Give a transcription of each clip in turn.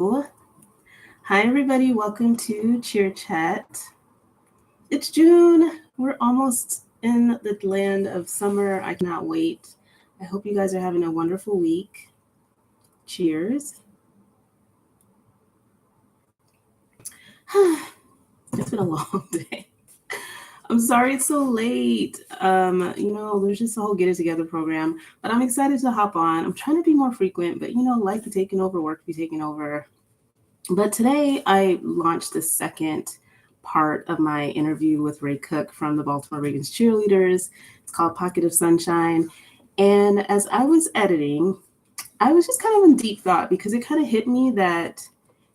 Hi, everybody. Welcome to Cheer Chat. It's June. We're almost in the land of summer. I cannot wait. I hope you guys are having a wonderful week. Cheers. It's been a long day. I'm sorry it's so late. There's just a whole get it together program, but I'm excited to hop on. I'm trying to be more frequent, but life be taking over, work be taking over. But today I launched the second part of my interview with Ray Cook from the Baltimore Ravens Cheerleaders. It's called Pocket of Sunshine. And as I was editing, I was just kind of in deep thought because it kind of hit me that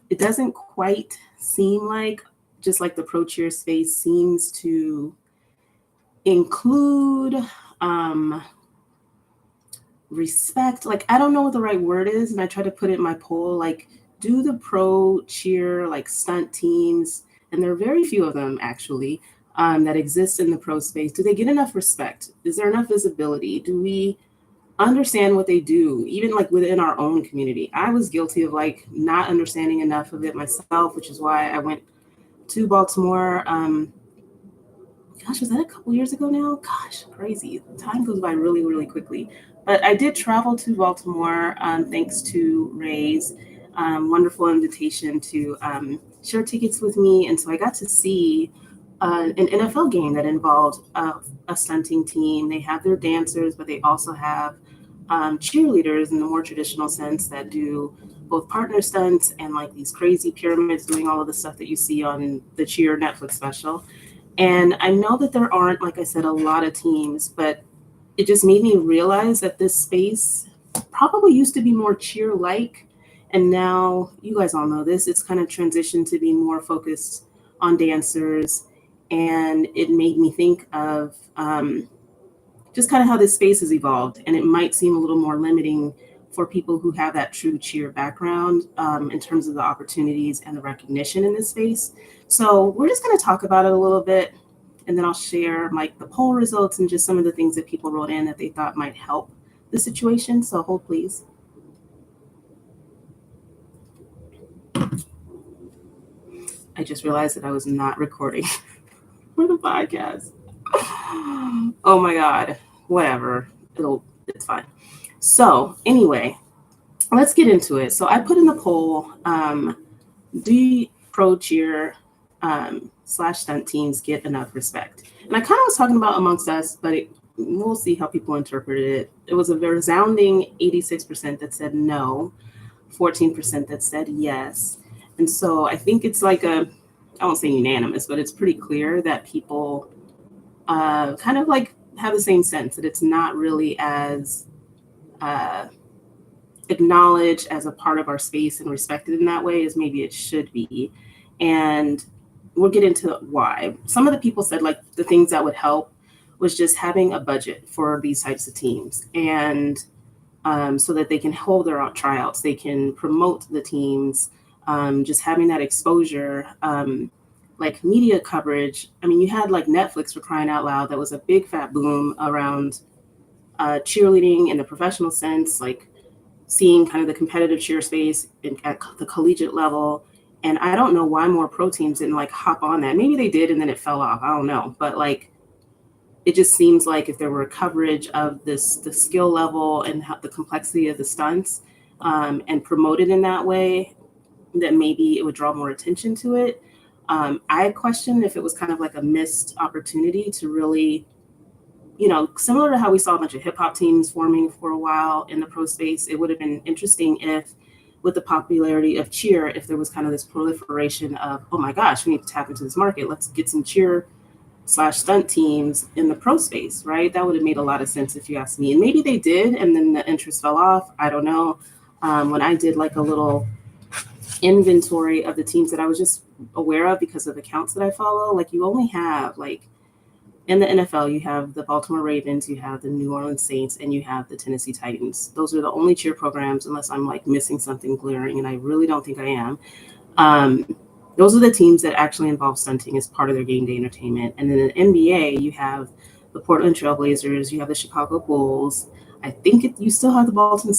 it doesn't quite seem like just like the pro cheer space seems to include respect. Like, I don't know what the right word is. And I try to put it in my poll, like, do the pro cheer, like stunt teams, and there are very few of them actually, that exist in the pro space. Do they get enough respect? Is there enough visibility? Do we understand what they do, even like within our own community? I was guilty of like not understanding enough of it myself, which is why I went to Baltimore. Gosh, was that a couple years ago now? Gosh, crazy. Time goes by really, really quickly. But I did travel to Baltimore thanks to Ray's wonderful invitation to share tickets with me. And so I got to see an NFL game that involved a stunting team. They have their dancers, but they also have cheerleaders in the more traditional sense that do both partner stunts and like these crazy pyramids doing all of the stuff that you see on the Cheer Netflix special. And I know that there aren't, like I said, a lot of teams, but it just made me realize that this space probably used to be more cheer-like. And now, you guys all know this, it's kind of transitioned to being more focused on dancers. And it made me think of just kind of how this space has evolved. And it might seem a little more limiting for people who have that true cheer background in terms of the opportunities and the recognition in this space. So we're just going to talk about it a little bit, and then I'll share like the poll results and just some of the things that people wrote in that they thought might help the situation. So hold please. I just realized that I was not recording for the podcast. Oh my God. Whatever. It's fine. So anyway, let's get into it. So I put in the poll, do pro cheer slash stunt teams get enough respect? And I kind of was talking about amongst us, but we'll see how people interpreted it. It was a resounding 86% that said no, 14% that said yes. And so I think it's like I won't say unanimous, but it's pretty clear that people kind of like have the same sense that it's not really as acknowledged as a part of our space and respected in that way as maybe it should be. And we'll get into why. Some of the people said like the things that would help was just having a budget for these types of teams, and so that they can hold their tryouts, they can promote the teams, just having that exposure, like media coverage. I mean, you had like Netflix, for crying out loud, that was a big fat boom around cheerleading in the professional sense, like seeing kind of the competitive cheer space at the collegiate level. And I don't know why more pro teams didn't like hop on that. Maybe they did and then it fell off. I don't know. But like, it just seems like if there were coverage of the skill level and the complexity of the stunts, and promoted in that way, that maybe it would draw more attention to it. I question if it was kind of like a missed opportunity to really, similar to how we saw a bunch of hip hop teams forming for a while in the pro space. It would have been interesting if, with the popularity of cheer, if there was kind of this proliferation of, oh my gosh, we need to tap into this market. Let's get some cheer slash stunt teams in the pro space, right? That would have made a lot of sense if you ask me. And maybe they did, and then the interest fell off. I don't know. When I did like a little inventory of the teams that I was just aware of because of accounts that I follow, like you only have like, in the NFL, you have the Baltimore Ravens, you have the New Orleans Saints, and you have the Tennessee Titans. Those are the only cheer programs, unless I'm like missing something glaring, and I really don't think I am. Those are the teams that actually involve stunting as part of their game day entertainment. And then in the NBA, you have the Portland Trailblazers, you have the Chicago Bulls. I think you still have the Boston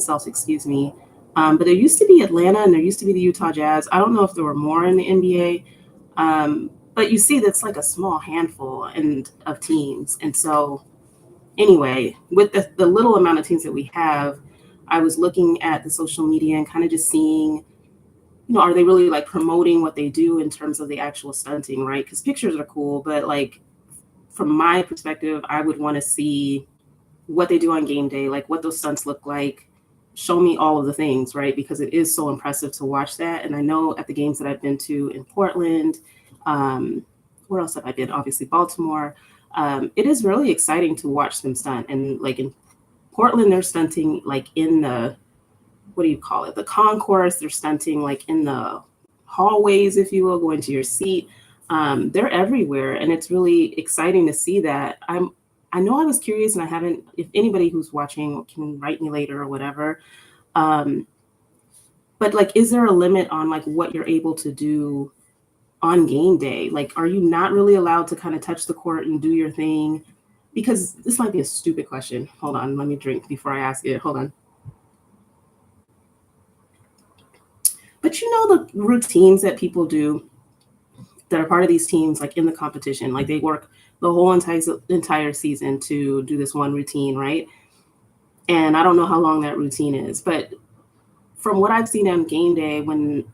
Celtics, excuse me. But there used to be Atlanta and there used to be the Utah Jazz. I don't know if there were more in the NBA. But you see, that's like a small handful of teams. And so, anyway, with the little amount of teams that we have, I was looking at the social media and kind of just seeing, are they really like promoting what they do in terms of the actual stunting, right? Because pictures are cool, but like from my perspective, I would want to see what they do on game day, like what those stunts look like. Show me all of the things, right? Because it is so impressive to watch that. And I know at the games that I've been to in Portland, where else have I been? Obviously, Baltimore. It is really exciting to watch them stunt. And like in Portland, they're stunting like in the, what do you call it? The concourse. They're stunting like in the hallways, if you will, going to your seat. They're everywhere, and it's really exciting to see that. I know I was curious, and I haven't. If anybody who's watching can write me later or whatever, um, but like, is there a limit on like what you're able to do on game day? Like, are you not really allowed to kind of touch the court and do your thing? Because this might be a stupid question. Hold on, let me drink before I ask it. Hold on. But the routines that people do that are part of these teams, like in the competition, like they work the whole entire season to do this one routine, right? And I don't know how long that routine is, but from what I've seen on game day, when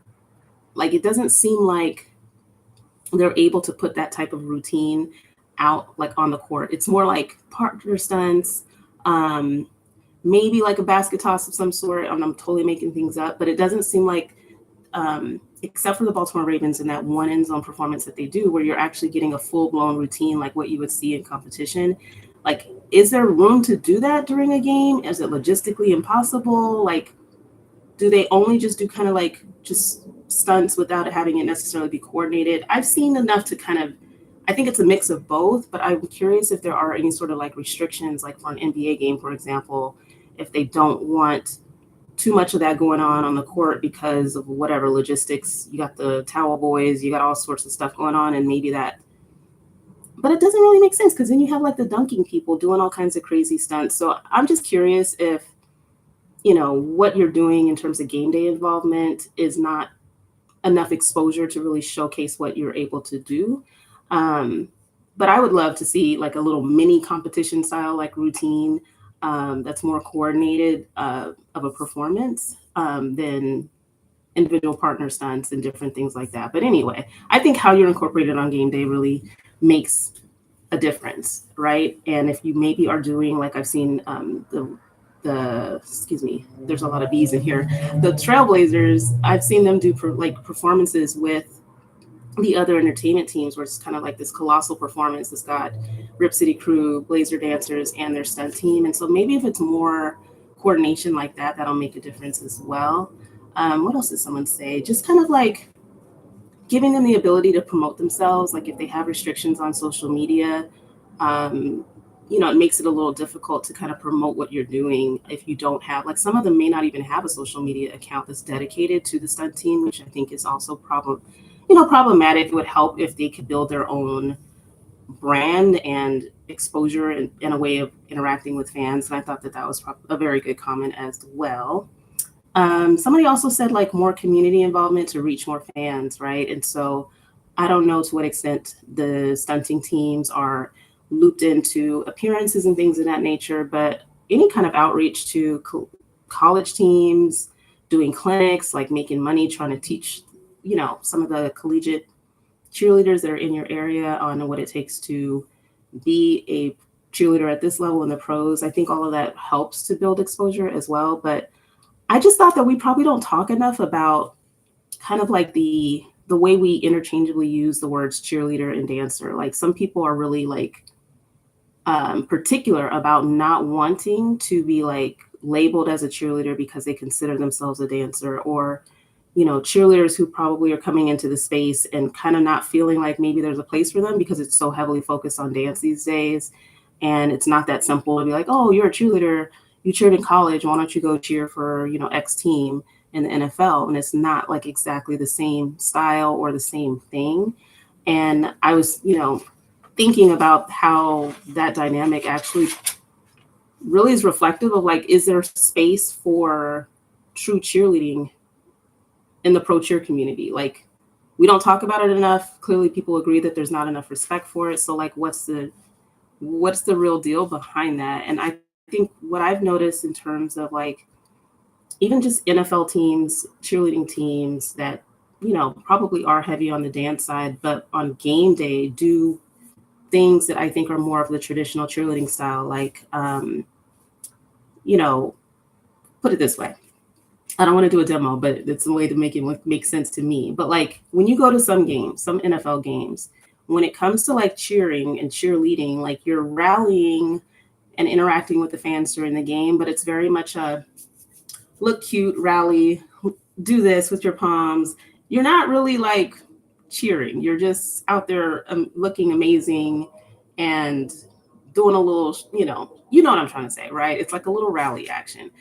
like it doesn't seem like they're able to put that type of routine out like on the court. It's more like partner stunts, um, maybe like a basket toss of some sort. I'm totally making things up, but it doesn't seem like, except for the Baltimore Ravens and that one end zone performance that they do, where you're actually getting a full blown routine like what you would see in competition. Like, is there room to do that during a game? Is it logistically impossible? Like, do they only just do kind of like just stunts without having it necessarily be coordinated? I've seen enough to kind of, I think it's a mix of both, but I'm curious if there are any sort of like restrictions, like for an NBA game, for example, if they don't want too much of that going on the court because of whatever logistics. You got the towel boys, you got all sorts of stuff going on, and maybe that, but it doesn't really make sense because then you have like the dunking people doing all kinds of crazy stunts. So I'm just curious if, what you're doing in terms of game day involvement is not enough exposure to really showcase what you're able to do. Um, but I would love to see like a little mini competition style, like routine, that's more coordinated, of a performance, than individual partner stunts and different things like that. But anyway, I think how you're incorporated on game day really makes a difference, right? And if you maybe are doing, like I've seen, excuse me, there's a lot of bees in here. The Trailblazers, I've seen them do like performances with the other entertainment teams where it's kind of like this colossal performance that's got Rip City Crew, Blazer dancers, and their stunt team. And so maybe if it's more coordination like that, that'll make a difference as well. What else did someone say? Just kind of like giving them the ability to promote themselves. Like if they have restrictions on social media, um, it makes it a little difficult to kind of promote what you're doing if you don't have, like, some of them may not even have a social media account that's dedicated to the stunt team, which I think is also problematic. It would help if they could build their own brand and exposure and a way of interacting with fans. And I thought that that was a very good comment as well. Somebody also said like more community involvement to reach more fans, right? And so I don't know to what extent the stunting teams are looped into appearances and things of that nature, but any kind of outreach to college teams, doing clinics, like making money, trying to teach, some of the collegiate cheerleaders that are in your area on what it takes to be a cheerleader at this level in the pros. I think all of that helps to build exposure as well. But I just thought that we probably don't talk enough about kind of like the way we interchangeably use the words cheerleader and dancer. Like some people are really like, particular about not wanting to be like labeled as a cheerleader because they consider themselves a dancer, or cheerleaders who probably are coming into the space and kind of not feeling like maybe there's a place for them because it's so heavily focused on dance these days. And it's not that simple to be like, oh, you're a cheerleader, you cheered in college, why don't you go cheer for, X team in the NFL? And it's not like exactly the same style or the same thing. And I was, thinking about how that dynamic actually really is reflective of like, is there space for true cheerleading in the pro cheer community. Like, we don't talk about it enough. Clearly people agree that there's not enough respect for it. So like, what's the real deal behind that? And I think what I've noticed in terms of like even just NFL teams, cheerleading teams that, probably are heavy on the dance side, but on game day do things that I think are more of the traditional cheerleading style. Like, you know, put it this way. I don't want to do a demo, but it's a way to make it make sense to me. But like when you go to some games, some NFL games, when it comes to like cheering and cheerleading, like you're rallying and interacting with the fans during the game, but it's very much a look cute, rally, do this with your palms. You're not really like cheering. You're just out there looking amazing and doing a little, what I'm trying to say, right? It's like a little rally action.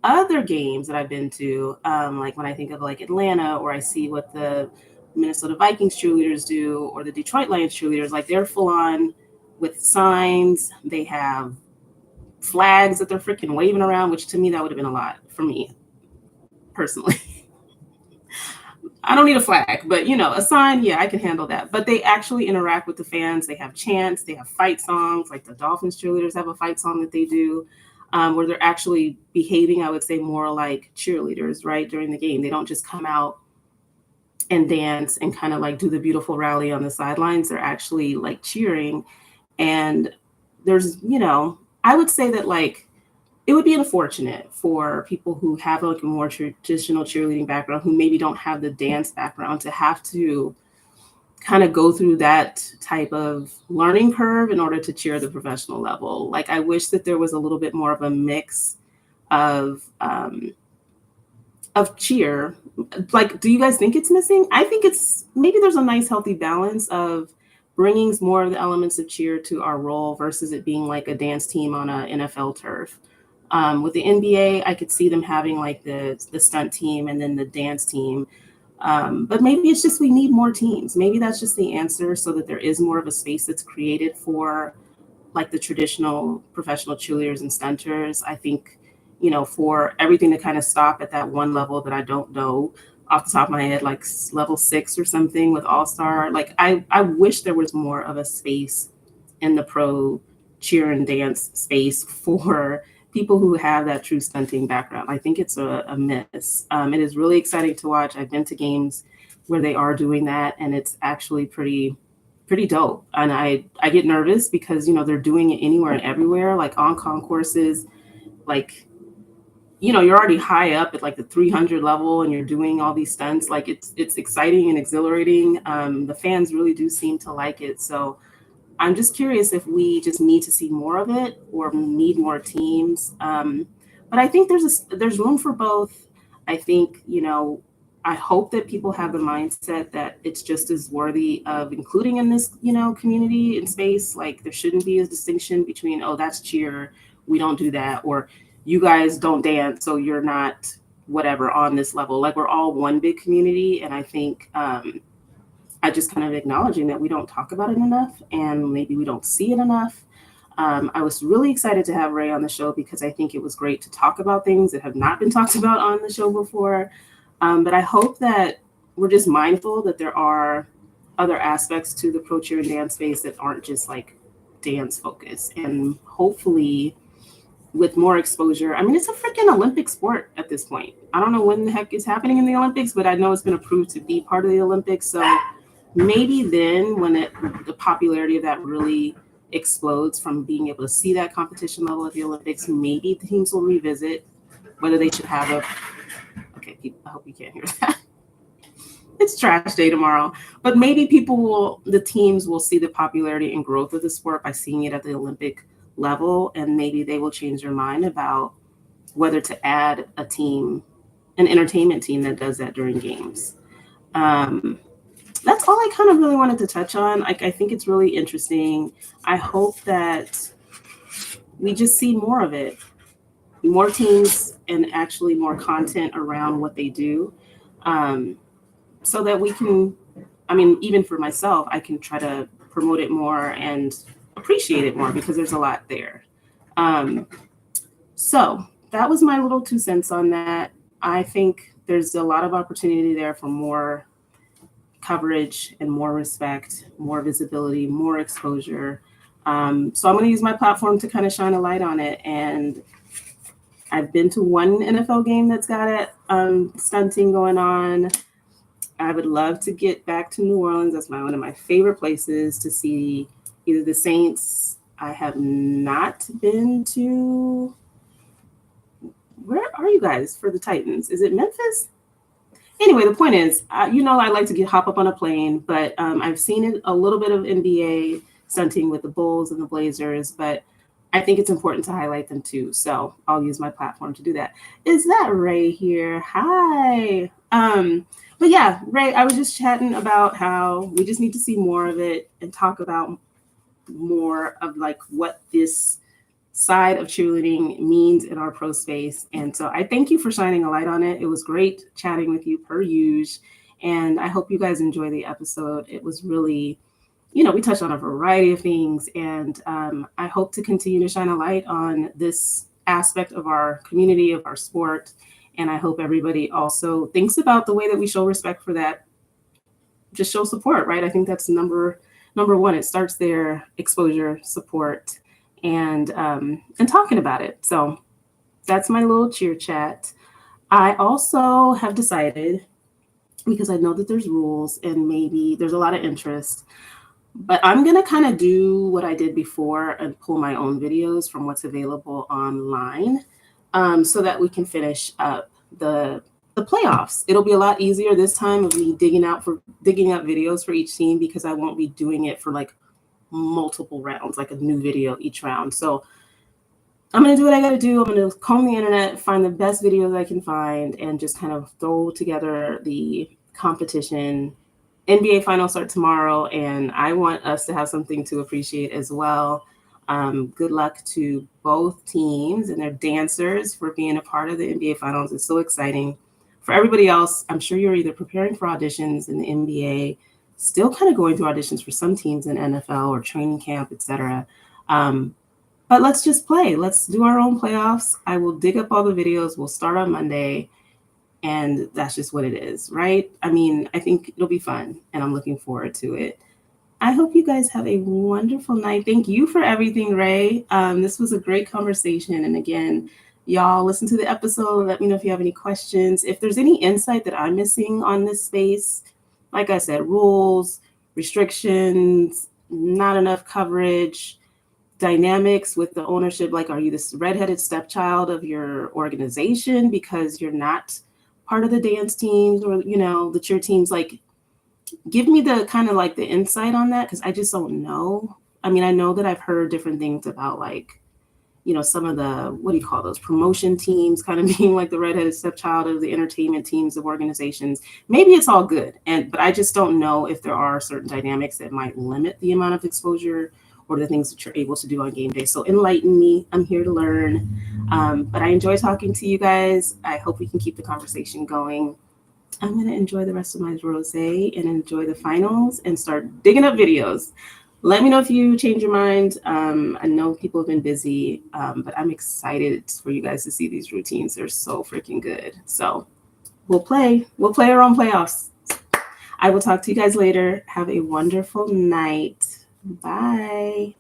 Other games that I've been to, like when I think of like Atlanta, or I see what the Minnesota Vikings cheerleaders do, or the Detroit Lions cheerleaders, like they're full on with signs. They have flags that they're freaking waving around, which to me, that would have been a lot for me personally. I don't need a flag, but a sign, yeah, I can handle that. But they actually interact with the fans. They have chants, they have fight songs, like the Dolphins cheerleaders have a fight song that they do, where they're actually behaving, I would say, more like cheerleaders, right, during the game. They don't just come out and dance and kind of like do the beautiful rally on the sidelines. They're actually like cheering. And there's, I would say that like it would be unfortunate for people who have like a more traditional cheerleading background, who maybe don't have the dance background, to have to kind of go through that type of learning curve in order to cheer at the professional level. Like, I wish that there was a little bit more of a mix of cheer. Like, do you guys think it's missing? I think it's, maybe there's a nice healthy balance of bringing more of the elements of cheer to our role versus it being like a dance team on a NFL turf. With the NBA, I could see them having like the stunt team and then the dance team. But maybe it's just we need more teams. Maybe that's just the answer, so that there is more of a space that's created for like the traditional professional cheerleaders and stunters. I think, for everything to kind of stop at that one level that I don't know off the top of my head, like level 6 or something with All-Star. Like I wish there was more of a space in the pro cheer and dance space for people who have that true stunting background. I think it's a miss. It is really exciting to watch. I've been to games where they are doing that, and it's actually pretty dope. And I get nervous because, they're doing it anywhere and everywhere, like on concourses, like, you're already high up at like the 300 level and you're doing all these stunts. Like it's exciting and exhilarating. The fans really do seem to like it. So I'm just curious if we just need to see more of it or need more teams. But I think there's room for both. I think, I hope that people have the mindset that it's just as worthy of including in this, community and space. Like there shouldn't be a distinction between, oh, that's cheer, we don't do that, or you guys don't dance, so you're not whatever on this level. Like we're all one big community. And I think, I just kind of acknowledging that we don't talk about it enough and maybe we don't see it enough. I was really excited to have Ray on the show because I think it was great to talk about things that have not been talked about on the show before. But I hope that we're just mindful that there are other aspects to the pro cheer and dance space that aren't just like dance focused. And hopefully with more exposure, I mean, it's a freaking Olympic sport at this point. I don't know when the heck is happening in the Olympics, but I know it's been approved to be part of the Olympics. So maybe then when the popularity of that really explodes from being able to see that competition level at the Olympics, maybe the teams will revisit whether they should have okay, people, I hope you can't hear that. It's trash day tomorrow, but maybe the teams will see the popularity and growth of the sport by seeing it at the Olympic level, and maybe they will change their mind about whether to add an entertainment team that does that during games. That's all I kind of really wanted to touch on. Like, I think it's really interesting. I hope that we just see more of it, more teams, and actually more content around what they do, so that we can, I mean, even for myself, I can try to promote it more and appreciate it more because there's a lot there. So that was my little 2 cents on that. I think there's a lot of opportunity there for more coverage and more respect, more visibility, more exposure. So I'm going to use my platform to kind of shine a light on it. And I've been to one NFL game that's got it, stunting going on. I would love to get back to New Orleans. That's one of my favorite places to see either the Saints. I have not been to. Where are you guys for the Titans? Is it Memphis? Anyway, the point is, I like to hop up on a plane, but I've seen it a little bit of NBA stunting with the Bulls and the Blazers, but I think it's important to highlight them too. So I'll use my platform to do that. Is that Ray here? Hi. But yeah, Ray, I was just chatting about how we just need to see more of it and talk about more of like what this side of cheerleading means in our pro space. And so I thank you for shining a light on it. It was great chatting with you per usual. And I hope you guys enjoy the episode. It was really, we touched on a variety of things. And I hope to continue to shine a light on this aspect of our community, of our sport. And I hope everybody also thinks about the way that we show respect for that. Just show support, right? I think that's number one. It starts there, exposure, support, and talking about it. So that's my little cheer chat. I also have decided, because I know that there's rules and maybe there's a lot of interest, but I'm going to kind of do what I did before and pull my own videos from what's available online, so that we can finish up the playoffs. It'll be a lot easier this time of me digging up videos for each team, because I won't be doing it for like multiple rounds, like a new video each round. So I'm going to do what I got to do. I'm going to comb the internet, find the best videos I can find, and just kind of throw together the competition. NBA finals start tomorrow, and I want us to have something to appreciate as well. Good luck to both teams and their dancers for being a part of the NBA finals. It's so exciting. For everybody else, I'm sure you're either preparing for auditions in the NBA, still kind of going through auditions for some teams in NFL or training camp, etc. But let's just play. Let's do our own playoffs. I will dig up all the videos. We'll start on Monday, and that's just what it is, right? I mean, I think it'll be fun, and I'm looking forward to it. I hope you guys have a wonderful night. Thank you for everything, Ray. This was a great conversation. And again, y'all listen to the episode. Let me know if you have any questions. If there's any insight that I'm missing on this space, like I said, rules, restrictions, not enough coverage, dynamics with the ownership. Like, are you this redheaded stepchild of your organization because you're not part of the dance teams or, the cheer teams? Like, give me the kind of like the insight on that, because I just don't know. I mean, I know that I've heard different things about like, some of the, what do you call those, promotion teams kind of being like the redheaded stepchild of the entertainment teams of organizations. Maybe it's all good, but I just don't know if there are certain dynamics that might limit the amount of exposure or the things that you're able to do on game day. So enlighten me. I'm here to learn. But I enjoy talking to you guys. I hope we can keep the conversation going. I'm going to enjoy the rest of my rosé and enjoy the finals and start digging up videos. Let me know if you change your mind. I know people have been busy, but I'm excited for you guys to see these routines. They're so freaking good. So we'll play our own playoffs. I will talk to you guys later. Have a wonderful night. Bye.